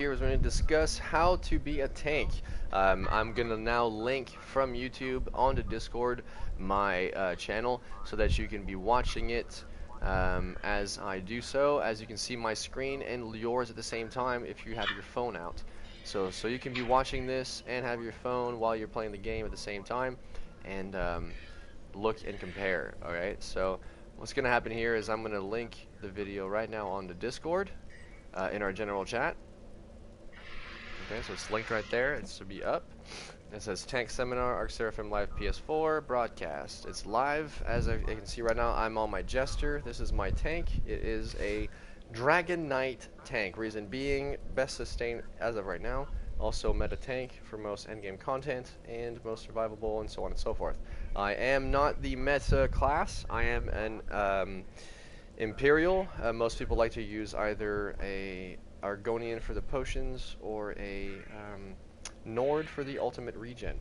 Here is going to discuss how to be a tank. I'm going to now link from YouTube onto Discord my channel so that you can be watching it as I do so. As you can see my screen and yours at the same time if you have your phone out. So you can be watching this and have your phone while you're playing the game at the same time and look and compare. Alright, so what's going to happen here is I'm going to link the video right now onto Discord in our general chat. Okay, so it's linked right there. It should be up. It says Tank Seminar, Arc Seraphim Live PS4 broadcast. It's live. As I can see right now, I'm on my Jester. This is my tank. It is a Dragon Knight tank. Reason being, best sustained as of right now. Also meta tank for most endgame content and most survivable and so on and so forth. I am not the meta class. I am an Imperial. Most people like to use either a Argonian for the potions or a Nord for the ultimate regen.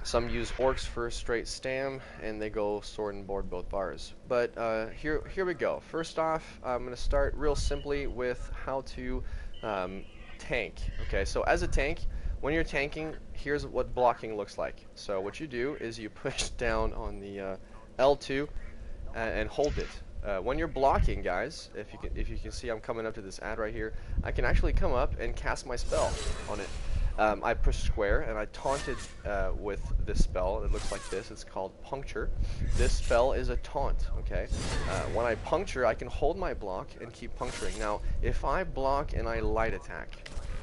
Some use orcs for straight stam and they go sword and board both bars. But here we go. First off, I'm going to start real simply with how to tank. Okay, so as a tank, when you're tanking, here's what blocking looks like. So what you do is you push down on the L2 and hold it. When you're blocking, guys, if you can see, I'm coming up to this ad right here. I can actually come up and cast my spell on it. I pushed square and I taunted with this spell. It looks like this. It's called Puncture. This spell is a taunt. Okay. When I puncture, I can hold my block and keep puncturing. Now, if I block and I light attack,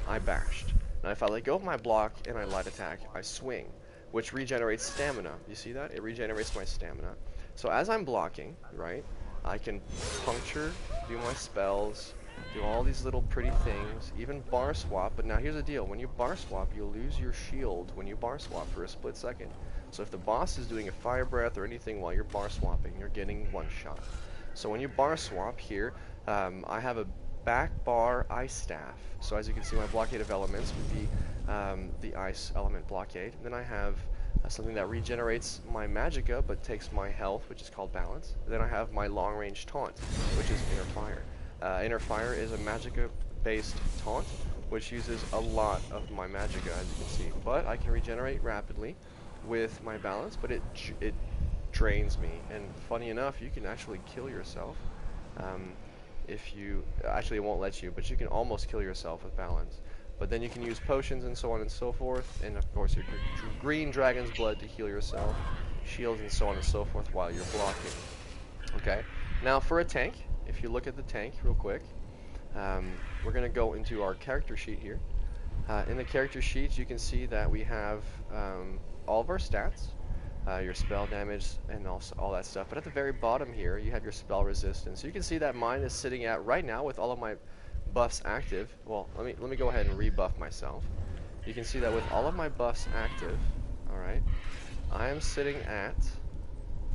I bashed. Now, if I let go of my block and I light attack, I swing, which regenerates stamina. You see that? It regenerates my stamina. So as I'm blocking, right? I can puncture, do my spells, do all these little pretty things, even bar swap. But now here's the deal. When you bar swap, you'll lose your shield when you bar swap for a split second. So if the boss is doing a fire breath or anything while you're bar swapping, you're getting one shot. So when you bar swap here, I have a back bar ice staff. So as you can see, my blockade of elements would be the ice element blockade. And then I have something that regenerates my magicka but takes my health, which is called balance. Then I have my long range taunt, which is inner fire. Inner fire is a magicka based taunt which uses a lot of my magicka, as you can see, but I can regenerate rapidly with my balance, but it drains me. And funny enough, you can actually kill yourself if you actually, it won't let you, but you can almost kill yourself with balance. But then you can use potions and so on and so forth, and of course your green dragon's blood to heal yourself, shields and so on and so forth while you're blocking. Okay, now for a tank, if you look at the tank real quick, we're going to go into our character sheet here. In the character sheet you can see that we have all of our stats, your spell damage and also all that stuff, but at the very bottom here you have your spell resistance. So you can see that mine is sitting at, right now with all of my buffs active, well, let me go ahead and rebuff myself. You can see that with all of my buffs active, alright, I am sitting at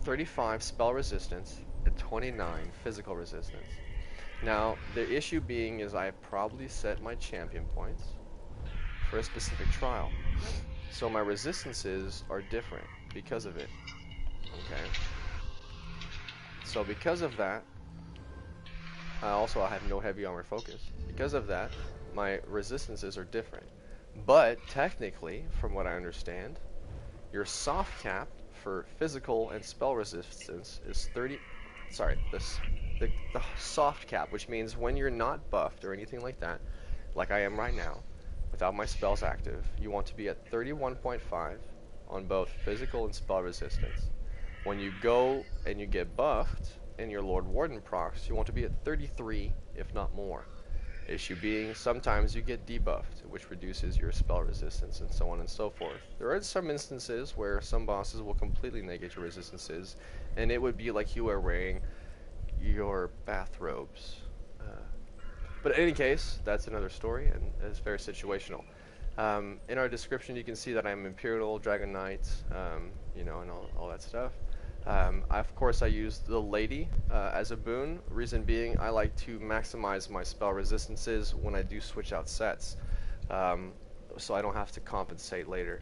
35 spell resistance and 29 physical resistance. Now, the issue being is I probably set my champion points for a specific trial. So my resistances are different because of it. Okay. So because of that, also I have no heavy armor focus. Because of that, my resistances are different. But technically, from what I understand, your soft cap for physical and spell resistance is 30. Sorry, the soft cap, which means when you're not buffed or anything like that, like I am right now, without my spells active, you want to be at 31.5 on both physical and spell resistance. When you go and you get buffed and your Lord Warden procs, you want to be at 33, if not more. Issue being, sometimes you get debuffed, which reduces your spell resistance and so on and so forth. There are some instances where some bosses will completely negate your resistances, and it would be like you are wearing your bathrobes. But in any case, that's another story, and it's very situational. In our description, you can see that I'm Imperial, Dragon Knight, you know, and all that stuff. Of course, I use the Lady as a boon. Reason being, I like to maximize my spell resistances when I do switch out sets, so I don't have to compensate later.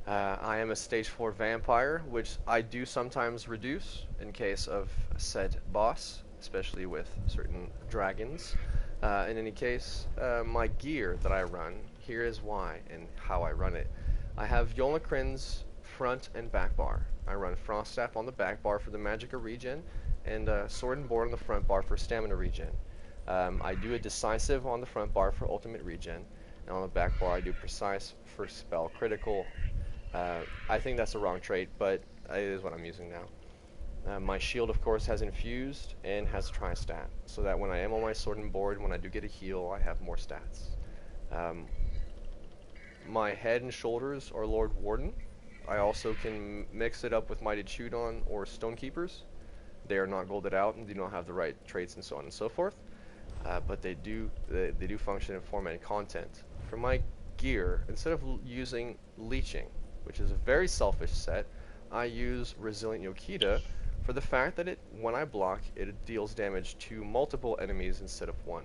I am a stage 4 vampire, which I do sometimes reduce in case of said boss, especially with certain dragons. In any case, my gear that I run, here is why and how I run it. I have Yolnakrin's front and back bar. I run Frost Staff on the back bar for the Magicka regen, and Sword and Board on the front bar for stamina regen. I do a Decisive on the front bar for ultimate regen, and on the back bar I do Precise for spell critical. I think that's the wrong trait, but it is what I'm using now. My shield, of course, has infused and has tri-stat, so that when I am on my sword and board, when I do get a heal, I have more stats. My head and shoulders are Lord Warden. I also can mix it up with Mighty Chudon or Stonekeepers. They are not golded out and do not have the right traits and so on and so forth, but they do function in format and content. For my gear, instead of using Leeching, which is a very selfish set, I use Resilient Yokita for the fact that when I block, it deals damage to multiple enemies instead of one.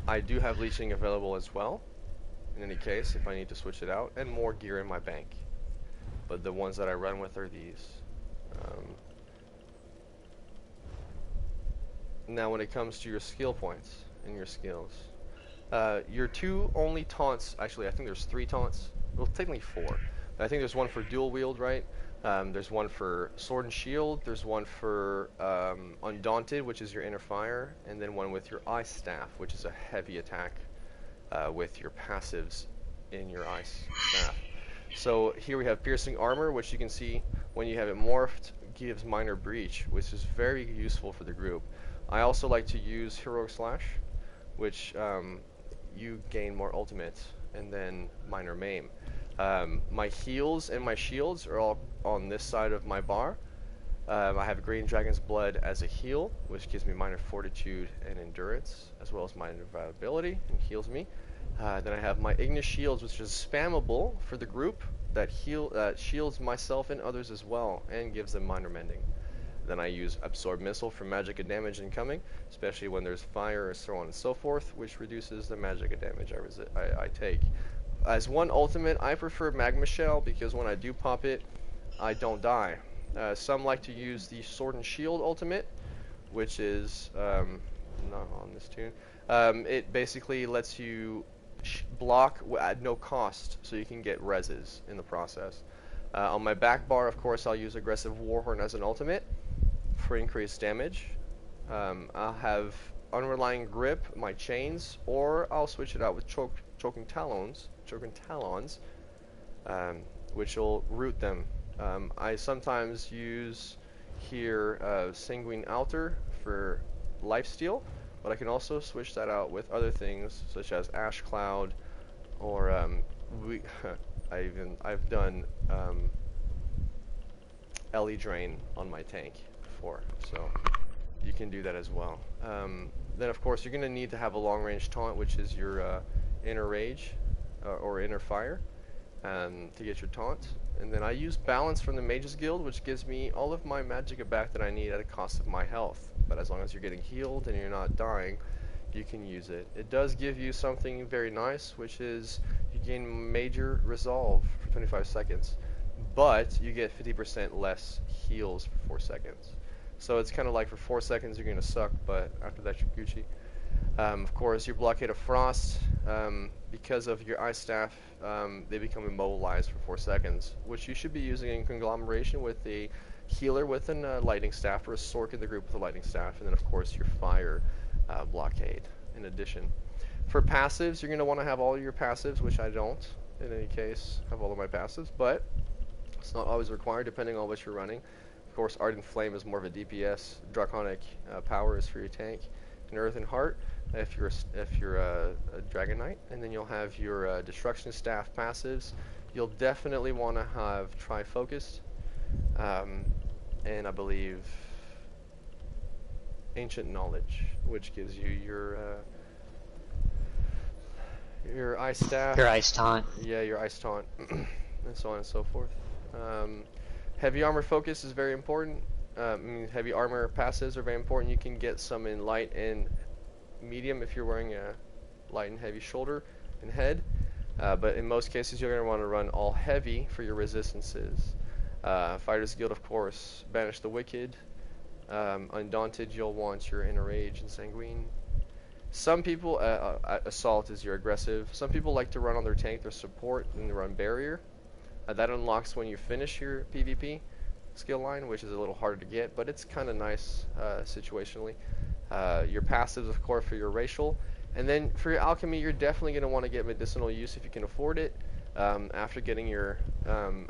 I do have Leeching available as well, in any case, if I need to switch it out, and more gear in my bank. But the ones that I run with are these. Now when it comes to your skill points and your skills, your two only taunts, actually I think there's 3 taunts, well technically 4. I think there's one for dual wield, right? There's one for sword and shield, there's one for Undaunted, which is your inner fire, and then one with your ice staff, which is a heavy attack with your passives in your ice staff. So here we have piercing armor, which you can see when you have it morphed gives minor breach, which is very useful for the group. I also like to use heroic slash, which you gain more ultimate and then minor maim. My heals and my shields are all on this side of my bar. I have Green Dragon's Blood as a heal, which gives me minor fortitude and endurance, as well as minor survivability and heals me. Then I have my Ignis Shields, which is spammable for the group, that shields myself and others as well, and gives them minor mending. Then I use Absorb Missile for Magicka damage incoming, especially when there's fire or so on and so forth, which reduces the Magicka damage I take. As one ultimate, I prefer Magma Shell because when I do pop it, I don't die. Some like to use the Sword and Shield ultimate, which is not on this tune. It basically lets you block at no cost, so you can get reses in the process. On my back bar, of course, I'll use Aggressive Warhorn as an ultimate for increased damage. I'll have Unrelying Grip, my chains, or I'll switch it out with Choking Talons, which will root them. I sometimes use here Sanguine Altar for lifesteal, but I can also switch that out with other things such as Ash Cloud, or I've done Ellie Drain on my tank before, so you can do that as well. Then of course you're going to need to have a long range taunt, which is your Inner Rage or Inner Fire, to get your taunt. And then I use Balance from the Mages Guild, which gives me all of my Magicka back that I need at a cost of my health. But as long as you're getting healed and you're not dying, you can use it. It does give you something very nice, which is you gain Major Resolve for 25 seconds, but you get 50% less heals for 4 seconds. So it's kind of like for 4 seconds you're going to suck, but after that you're Gucci. Of course, your Blockade of Frost, because of your Ice Staff, they become immobilized for 4 seconds, which you should be using in conglomeration with a healer with a Lightning Staff, or a Sork in the group with a Lightning Staff, and then of course your Fire Blockade in addition. For passives, you're going to want to have all your passives, which I don't, in any case, have all of my passives, but it's not always required depending on what you're running. Of course, Ardent Flame is more of a DPS, Draconic Power is for your tank, and Earth and Heart if you're a Dragon Knight, and then you'll have your Destruction Staff passives. You'll definitely want to have Tri-Focused, and I believe Ancient Knowledge, which gives you your Ice Staff. Your Ice Taunt. Yeah, your Ice Taunt, and so on and so forth. Heavy Armor Focus is very important. Heavy Armor passives are very important. You can get some in Light and Medium if you're wearing a Light and Heavy shoulder and head. But in most cases, you're going to want to run all Heavy for your resistances. Fighters Guild, of course, Banish the Wicked, Undaunted, you'll want your Enrage and Sanguine. Some people, Assault is your aggressive. Some people like to run on their tank, their support, and they run Barrier. That unlocks when you finish your PvP skill line, which is a little harder to get, but it's kind of nice situationally. Your passives, of course, for your racial. And then for your alchemy, you're definitely going to want to get medicinal use if you can afford it. After getting your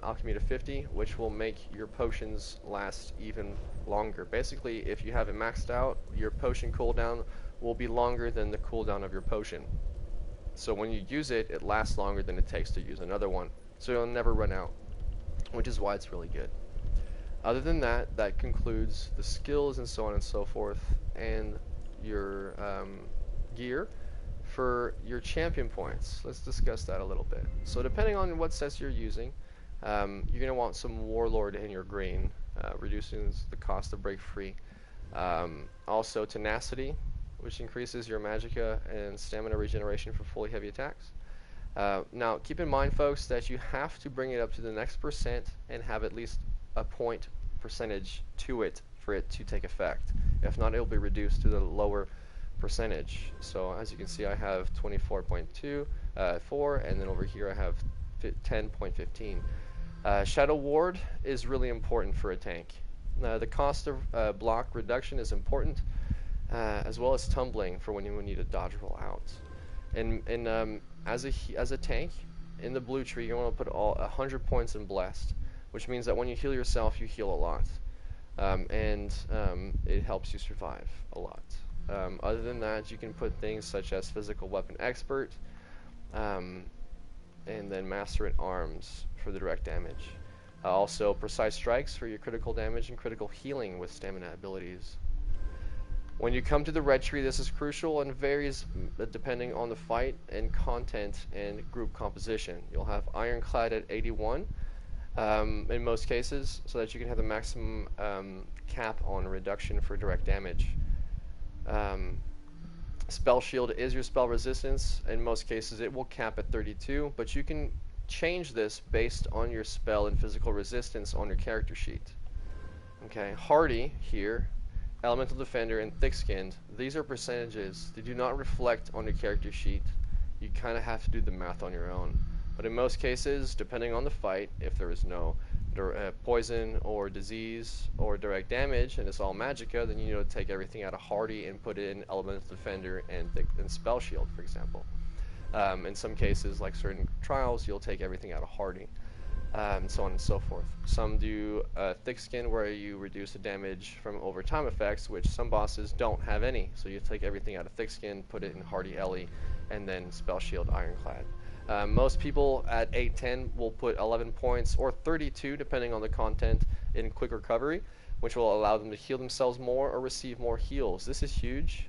alchemy to 50, which will make your potions last even longer. Basically, if you have it maxed out, your potion cooldown will be longer than the cooldown of your potion. So when you use it, it lasts longer than it takes to use another one. So you'll never run out, which is why it's really good. Other than that, that concludes the skills and so on and so forth, and your gear. For your champion points, let's discuss that a little bit. So depending on what sets you're using, you're going to want some Warlord in your green, reducing the cost of break free. Also Tenacity, which increases your magicka and stamina regeneration for fully heavy attacks. Now keep in mind, folks, that you have to bring it up to the next percent and have at least a point percentage to it for it to take effect. If not, it will be reduced to the lower percentage. So as you can see, I have 24.2 4, and then over here I have 10.15. Shadow Ward is really important for a tank. The cost of block reduction is important, as well as tumbling for when you need to dodge roll out. And as a tank in the blue tree, you want to put 100 points in blessed, which means that when you heal yourself, you heal a lot, and it helps you survive a lot. Other than that, you can put things such as Physical Weapon Expert, and then Master at Arms for the direct damage. Also, Precise Strikes for your critical damage and critical healing with stamina abilities. When you come to the red tree, this is crucial and varies depending on the fight and content and group composition. You'll have Ironclad at 81 in most cases, so that you can have the maximum cap on reduction for direct damage. Spell Shield is your spell resistance. In most cases it will cap at 32, but you can change this based on your spell and physical resistance on your character sheet. Okay, Hardy here, Elemental Defender, and Thick-Skinned, these are percentages. They do not reflect on your character sheet. You kind of have to do the math on your own. But in most cases, depending on the fight, if there is no poison or disease or direct damage, and it's all magicka, then you need to take everything out of Hardy and put it in Elemental Defender and Spell Shield, for example. In some cases, like certain trials, you'll take everything out of Hardy, and so on and so forth. Some do Thick Skin, where you reduce the damage from overtime effects, which some bosses don't have any. So you take everything out of Thick Skin, put it in Hardy Ellie, and then Spell Shield Ironclad. Most people at 810 will put 11 points or 32, depending on the content, in Quick Recovery, which will allow them to heal themselves more or receive more heals. This is huge.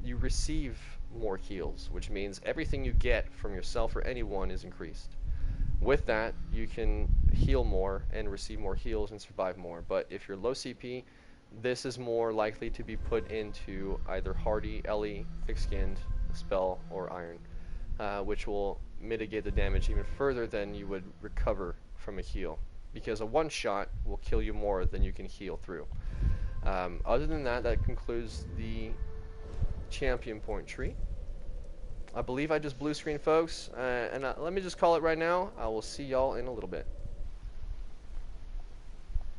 You receive more heals, which means everything you get from yourself or anyone is increased. With that, you can heal more and receive more heals and survive more. But if you're low CP, this is more likely to be put into either Hardy, Ellie, Thick-Skinned, Spell, or Iron, which will mitigate the damage even further than you would recover from a heal, because a one-shot will kill you more than you can heal through. Other than that, that concludes the champion point tree. I believe I just blue screen, folks, and let me just call it right now. I will see y'all in a little bit.